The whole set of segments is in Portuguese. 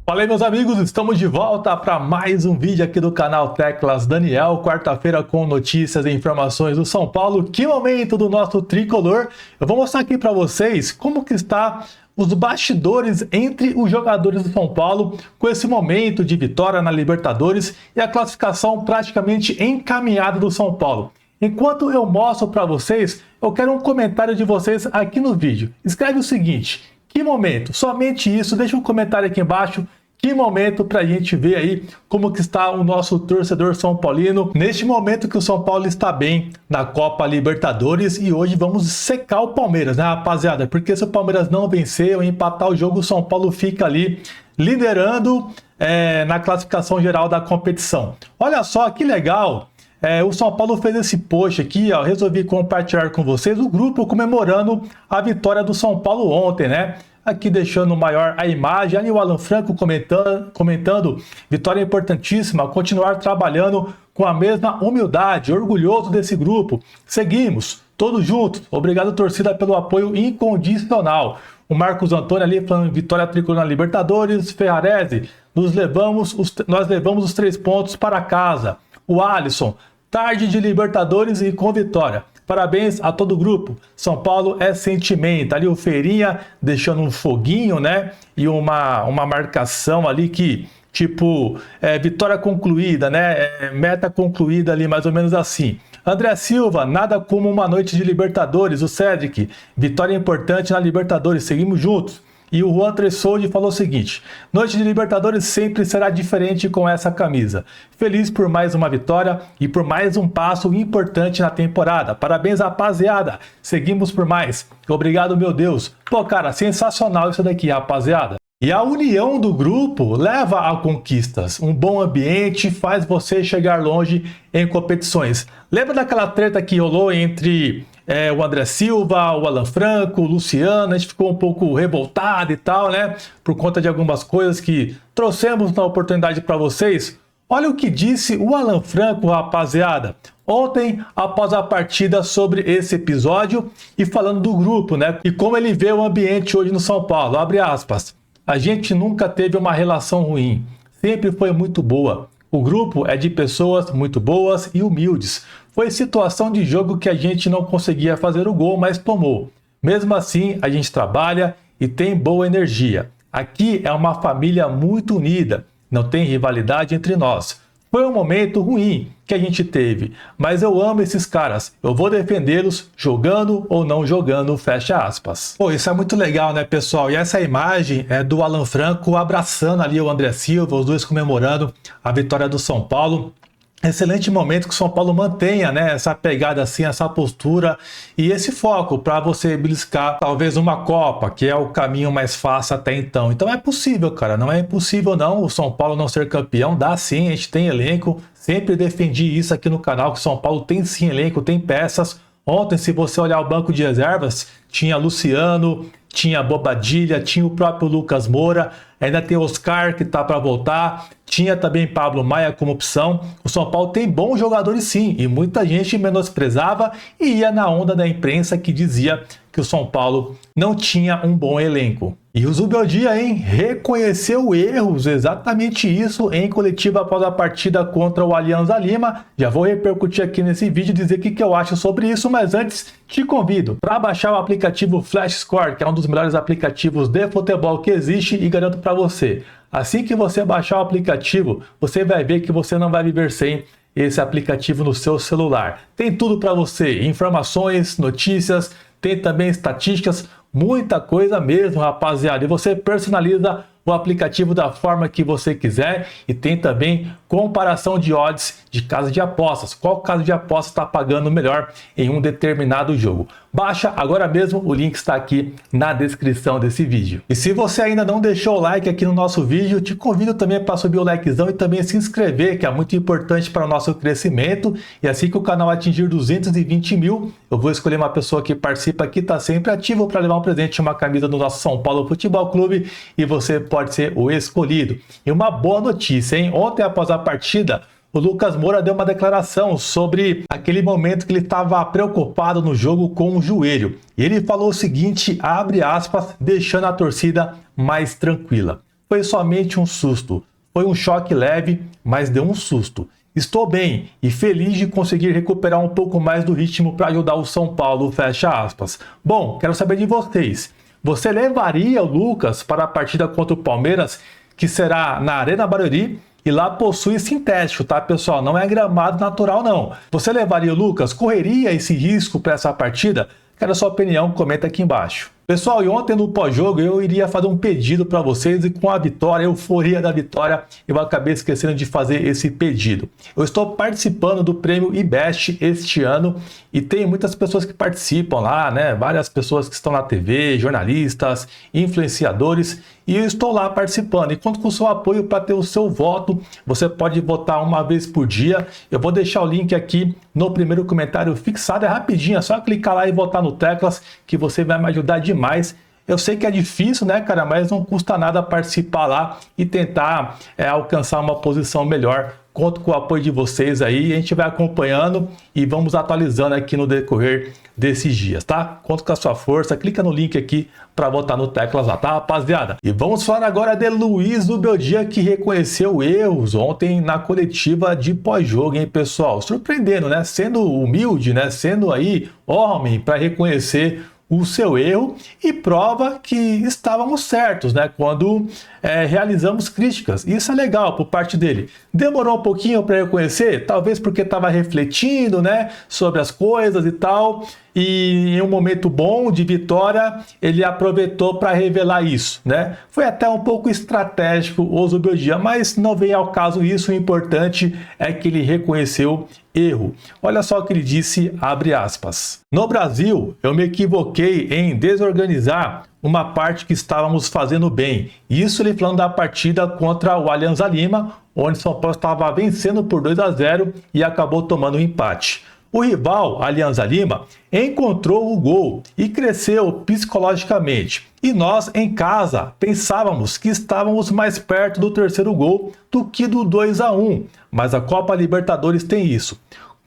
Fala aí, meus amigos, estamos de volta para mais um vídeo aqui do canal Teclas Daniel, quarta-feira com notícias e informações do São Paulo. Que momento do nosso tricolor! Eu vou mostrar aqui para vocês como que está os bastidores entre os jogadores do São Paulo com esse momento de vitória na Libertadores e a classificação praticamente encaminhada do São Paulo. Enquanto eu mostro para vocês, eu quero um comentário de vocês aqui no vídeo. Escreve o seguinte: que momento? Somente isso, deixa um comentário aqui embaixo. Que momento para a gente ver aí como que está o nosso torcedor São Paulino neste momento que o São Paulo está bem na Copa Libertadores. E hoje vamos secar o Palmeiras, né, rapaziada? Porque se o Palmeiras não vencer ou empatar o jogo, o São Paulo fica ali liderando na classificação geral da competição. Olha só que legal! O São Paulo fez esse post aqui, ó, resolvi compartilhar com vocês o grupo comemorando a vitória do São Paulo ontem, né? Aqui deixando maior a imagem, ali o Alan Franco comentando, vitória importantíssima, continuar trabalhando com a mesma humildade, orgulhoso desse grupo. Seguimos, todos juntos, obrigado torcida pelo apoio incondicional. O Marcos Antônio ali falando vitória tricolor na Libertadores, Ferrarese, nós levamos os 3 pontos para casa. O Alisson, tarde de Libertadores e com vitória. Parabéns a todo o grupo. São Paulo é sentimento. Ali o Feirinha deixando um foguinho, né? E uma marcação ali que, tipo, vitória concluída, né? Meta concluída ali, mais ou menos assim. André Silva, nada como uma noite de Libertadores. O Cedric, vitória importante na Libertadores. Seguimos juntos. E o Juan Tressoldi falou o seguinte: noite de Libertadores sempre será diferente com essa camisa. Feliz por mais uma vitória e por mais um passo importante na temporada. Parabéns, rapaziada. Seguimos por mais. Obrigado, meu Deus. Pô, cara, sensacional isso daqui, rapaziada. E a união do grupo leva a conquistas. Um bom ambiente faz você chegar longe em competições. Lembra daquela treta que rolou entre o André Silva, o Alan Franco, o Luciano? A gente ficou um pouco revoltado e tal, né? Por conta de algumas coisas que trouxemos na oportunidade para vocês. Olha o que disse o Alan Franco, rapaziada, ontem após a partida sobre esse episódio e falando do grupo, né? E como ele vê o ambiente hoje no São Paulo. Abre aspas. A gente nunca teve uma relação ruim. Sempre foi muito boa. O grupo é de pessoas muito boas e humildes. Foi situação de jogo que a gente não conseguia fazer o gol, mas tomou. Mesmo assim, a gente trabalha e tem boa energia. Aqui é uma família muito unida. Não tem rivalidade entre nós. Foi um momento ruim que a gente teve, mas eu amo esses caras. Eu vou defendê-los jogando ou não jogando, fecha aspas. Pô, isso é muito legal, né, pessoal? E essa imagem é do Alan Franco abraçando ali o André Silva, os dois comemorando a vitória do São Paulo. Excelente momento que o São Paulo mantenha, né, essa pegada assim, essa postura e esse foco para você beliscar talvez uma Copa, que é o caminho mais fácil até então. Então é possível, cara, não é impossível não o São Paulo não ser campeão, dá sim, a gente tem elenco, sempre defendi isso aqui no canal, que o São Paulo tem sim elenco, tem peças. Ontem, se você olhar o banco de reservas, tinha Luciano, tinha Bobadilha, tinha o próprio Lucas Moura, ainda tem Oscar que tá para voltar, tinha também Pablo Maia como opção. O São Paulo tem bons jogadores sim, e muita gente menosprezava e ia na onda da imprensa que dizia que o São Paulo não tinha um bom elenco. E o Zubeldia, hein, reconheceu erros, exatamente isso, em coletiva após a partida contra o Alianza Lima. Já vou repercutir aqui nesse vídeo e dizer o que eu acho sobre isso, mas antes te convido para baixar o aplicativo Flash Score, que é um dos melhores aplicativos de futebol que existe, e garanto para você, assim que você baixar o aplicativo, você vai ver que você não vai viver sem esse aplicativo no seu celular. Tem tudo para você, informações, notícias, tem também estatísticas, muita coisa mesmo, rapaziada. E você personaliza o aplicativo da forma que você quiser e tem também comparação de odds de casa de apostas. Qual casa de apostas está pagando melhor em um determinado jogo? Baixa agora mesmo, o link está aqui na descrição desse vídeo. E se você ainda não deixou o like aqui no nosso vídeo, te convido também para subir o likezão e também se inscrever, que é muito importante para o nosso crescimento. E assim que o canal atingir 220 mil, eu vou escolher uma pessoa que participa, que está sempre ativo, para levar um presente, uma camisa do nosso São Paulo Futebol Clube, e você pode ser o escolhido. E uma boa notícia, hein? Ontem, após a partida, o Lucas Moura deu uma declaração sobre aquele momento que ele estava preocupado no jogo com o joelho. E ele falou o seguinte, abre aspas, deixando a torcida mais tranquila. foi somente um susto. Foi um choque leve, mas deu um susto. Estou bem e feliz de conseguir recuperar um pouco mais do ritmo para ajudar o São Paulo, fecha aspas. Bom, quero saber de vocês. Você levaria o Lucas para a partida contra o Palmeiras, que será na Arena Barueri? E lá possui sintético, tá, pessoal? Não é gramado natural, não. Você levaria o Lucas? Correria esse risco para essa partida? Quero a sua opinião, comenta aqui embaixo. Pessoal, e ontem no pós-jogo eu iria fazer um pedido para vocês e com a vitória, a euforia da vitória, eu acabei esquecendo de fazer esse pedido. Eu estou participando do prêmio IBEST este ano e tem muitas pessoas que participam lá, né? Várias pessoas que estão na TV, jornalistas, influenciadores, e eu estou lá participando. E conto com o seu apoio para ter o seu voto. Você pode votar uma vez por dia. Eu vou deixar o link aqui no primeiro comentário fixado, é rapidinho, é só clicar lá e votar no Teclas que você vai me ajudar demais. Eu sei que é difícil, né, cara, mas não custa nada participar lá e tentar alcançar uma posição melhor. Conto com o apoio de vocês aí, a gente vai acompanhando e vamos atualizando aqui no decorrer desses dias, tá? Conto com a sua força, clica no link aqui para votar no Teclas lá, tá, rapaziada? E vamos falar agora de Luiz do Beldia, que reconheceu erros ontem na coletiva de pós-jogo, hein, pessoal? Surpreendendo, né? Sendo humilde, né? Sendo aí homem para reconhecer o seu erro e prova que estávamos certos, né, quando realizamos críticas. Isso é legal por parte dele. Demorou um pouquinho para reconhecer, talvez porque estava refletindo, né, sobre as coisas e tal, e em um momento bom de vitória, ele aproveitou para revelar isso, né? Foi até um pouco estratégico o Zubeldia, mas não veio ao caso isso, o importante é que ele reconheceu erro. Olha só o que ele disse, abre aspas. No Brasil, eu me equivoquei em desorganizar uma parte que estávamos fazendo bem. Isso ele falando da partida contra o Alianza Lima, onde São Paulo estava vencendo por 2-0 e acabou tomando um empate. O rival, Alianza Lima, encontrou o gol e cresceu psicologicamente. E nós, em casa, pensávamos que estávamos mais perto do terceiro gol do que do 2-1. Mas a Copa Libertadores tem isso.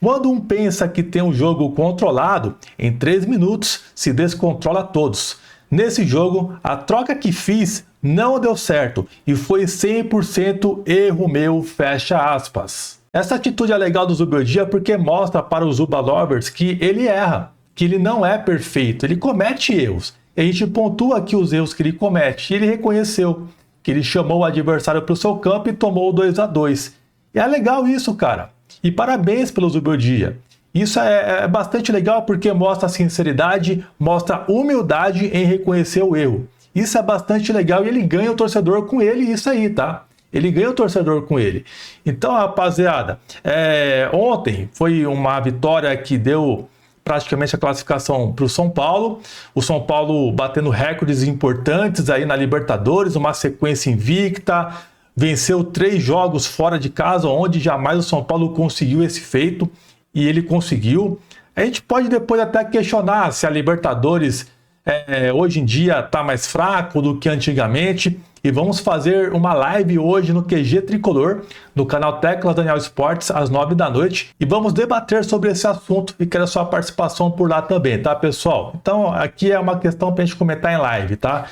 Quando um pensa que tem um jogo controlado, em 3 minutos se descontrola todos. Nesse jogo, a troca que fiz não deu certo e foi 100% erro meu, fecha aspas. Essa atitude é legal do Zubeldia porque mostra para os Zuba Lovers que ele erra, que ele não é perfeito, ele comete erros. E a gente pontua aqui os erros que ele comete. E ele reconheceu que ele chamou o adversário para o seu campo e tomou o 2-2. E é legal isso, cara. E parabéns pelo Zubeldia. Isso é bastante legal porque mostra sinceridade, mostra humildade em reconhecer o erro. Isso é bastante legal e ele ganha o torcedor com ele, isso aí, tá? Ele ganha o torcedor com ele. Então, rapaziada, ontem foi uma vitória que deu praticamente a classificação para o São Paulo. O São Paulo batendo recordes importantes aí na Libertadores, uma sequência invicta, venceu 3 jogos fora de casa, onde jamais o São Paulo conseguiu esse feito, e ele conseguiu. A gente pode depois até questionar se a Libertadores hoje em dia está mais fraco do que antigamente, e vamos fazer uma live hoje no QG Tricolor, no canal Teclas Daniel Esportes, às 9 da noite, e vamos debater sobre esse assunto e quero a sua participação por lá também, tá, pessoal? Então, aqui é uma questão para a gente comentar em live, tá?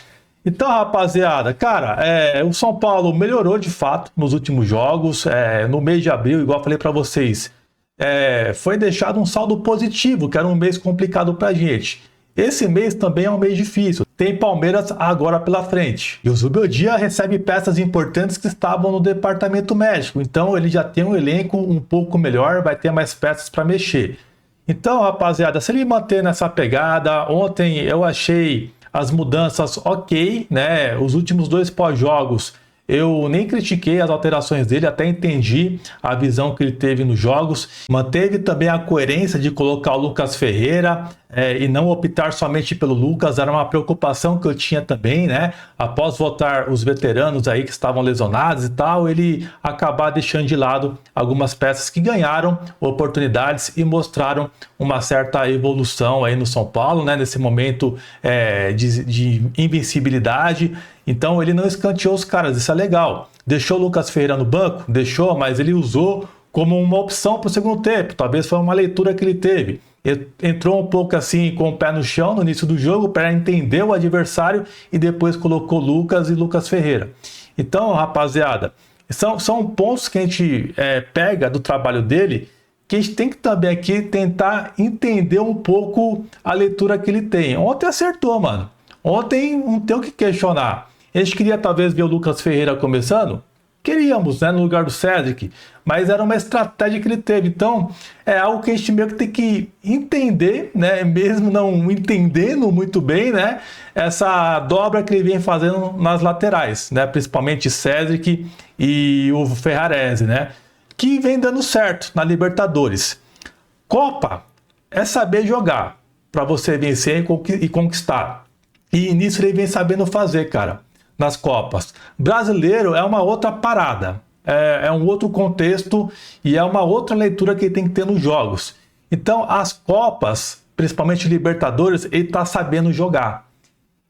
Então, rapaziada, cara, o São Paulo melhorou de fato nos últimos jogos, no mês de abril, igual eu falei para vocês, foi deixado um saldo positivo, que era um mês complicado pra gente. Esse mês também é um mês difícil. Tem Palmeiras agora pela frente. E o Zubeldia recebe peças importantes que estavam no departamento médico. Então ele já tem um elenco um pouco melhor, vai ter mais peças para mexer. Então, rapaziada, se ele manter nessa pegada, ontem eu achei as mudanças ok, né? Os últimos 2 pós-jogos eu nem critiquei as alterações dele, até entendi a visão que ele teve nos jogos. Manteve também a coerência de colocar o Lucas Ferreira e não optar somente pelo Lucas. Era uma preocupação que eu tinha também, né? Após voltar os veteranos aí que estavam lesionados e tal, ele acabar deixando de lado algumas peças que ganharam oportunidades e mostraram uma certa evolução aí no São Paulo, né? Nesse momento de invencibilidade. Então ele não escanteou os caras, isso é legal. Deixou o Lucas Ferreira no banco? Deixou, mas ele usou como uma opção para o segundo tempo. Talvez foi uma leitura que ele teve. Ele entrou um pouco assim com o pé no chão no início do jogo para entender o adversário e depois colocou Lucas e Lucas Ferreira. Então, rapaziada, são pontos que a gente pega do trabalho dele, que a gente tem que também aqui tentar entender um pouco a leitura que ele tem. Ontem acertou, mano. Ontem não tem o que questionar. A gente queria talvez ver o Lucas Ferreira começando? Queríamos, né, no lugar do Cedric, mas era uma estratégia que ele teve. Então, é algo que a gente meio que tem que entender, né, mesmo não entendendo muito bem, né, essa dobra que ele vem fazendo nas laterais, né, principalmente Cedric e o Ferrarese, né, que vem dando certo na Libertadores. Copa é saber jogar para você vencer e conquistar. E nisso ele vem sabendo fazer, cara, nas Copas. Brasileiro é uma outra parada, é um outro contexto e é uma outra leitura que ele tem que ter nos jogos. Então, as Copas, principalmente Libertadores, ele está sabendo jogar.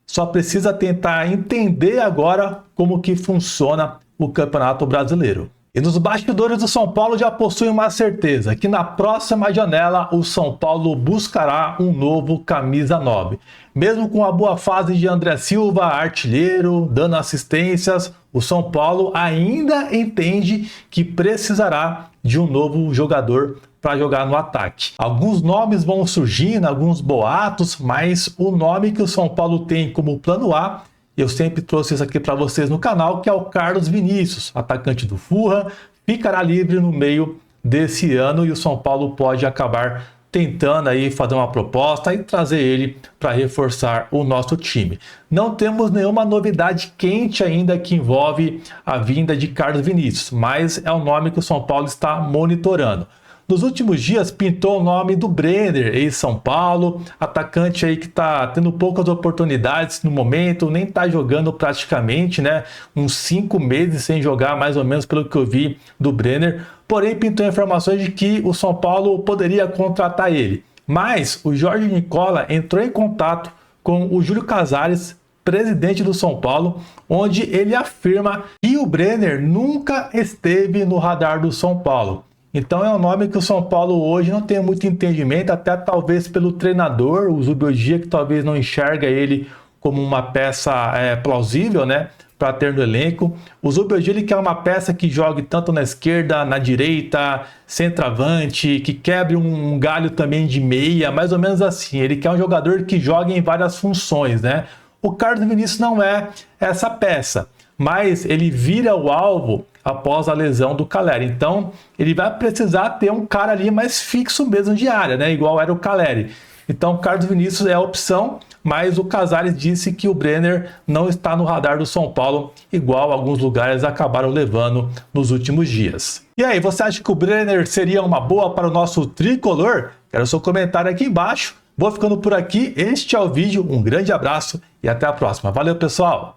Só precisa tentar entender agora como que funciona o Campeonato Brasileiro. E nos bastidores do São Paulo já possuem uma certeza, que na próxima janela o São Paulo buscará um novo camisa 9. Mesmo com a boa fase de André Silva, artilheiro, dando assistências, o São Paulo ainda entende que precisará de um novo jogador para jogar no ataque. Alguns nomes vão surgindo, alguns boatos, mas o nome que o São Paulo tem como plano A, eu sempre trouxe isso aqui para vocês no canal, que é o Carlos Vinícius, atacante do Fulham, ficará livre no meio desse ano e o São Paulo pode acabar tentando aí fazer uma proposta e trazer ele para reforçar o nosso time. Não temos nenhuma novidade quente ainda que envolve a vinda de Carlos Vinícius, mas é um nome que o São Paulo está monitorando. Nos últimos dias pintou o nome do Brenner, ex-São Paulo, atacante aí que está tendo poucas oportunidades no momento, nem está jogando praticamente, né? Uns 5 meses sem jogar, mais ou menos, pelo que eu vi do Brenner. Porém, pintou informações de que o São Paulo poderia contratar ele. Mas o Jorge Nicola entrou em contato com o Júlio Casares, presidente do São Paulo, onde ele afirma que o Brenner nunca esteve no radar do São Paulo. Então é um nome que o São Paulo hoje não tem muito entendimento, até talvez pelo treinador, o Zubeldia, que talvez não enxerga ele como uma peça plausível, né, para ter no elenco. O Zubeldia, ele quer uma peça que jogue tanto na esquerda, na direita, centroavante, que quebre um galho também de meia, mais ou menos assim. Ele quer um jogador que jogue em várias funções, né? O Carlos Vinícius não é essa peça, mas ele vira o alvo após a lesão do Caleri. Então, ele vai precisar ter um cara ali mais fixo mesmo de área, né? Igual era o Caleri. Então, o Carlos Vinícius é a opção, mas o Casares disse que o Brenner não está no radar do São Paulo, igual alguns lugares acabaram levando nos últimos dias. E aí, você acha que o Brenner seria uma boa para o nosso tricolor? Quero seu comentário aqui embaixo. Vou ficando por aqui. Este é o vídeo. Um grande abraço e até a próxima. Valeu, pessoal!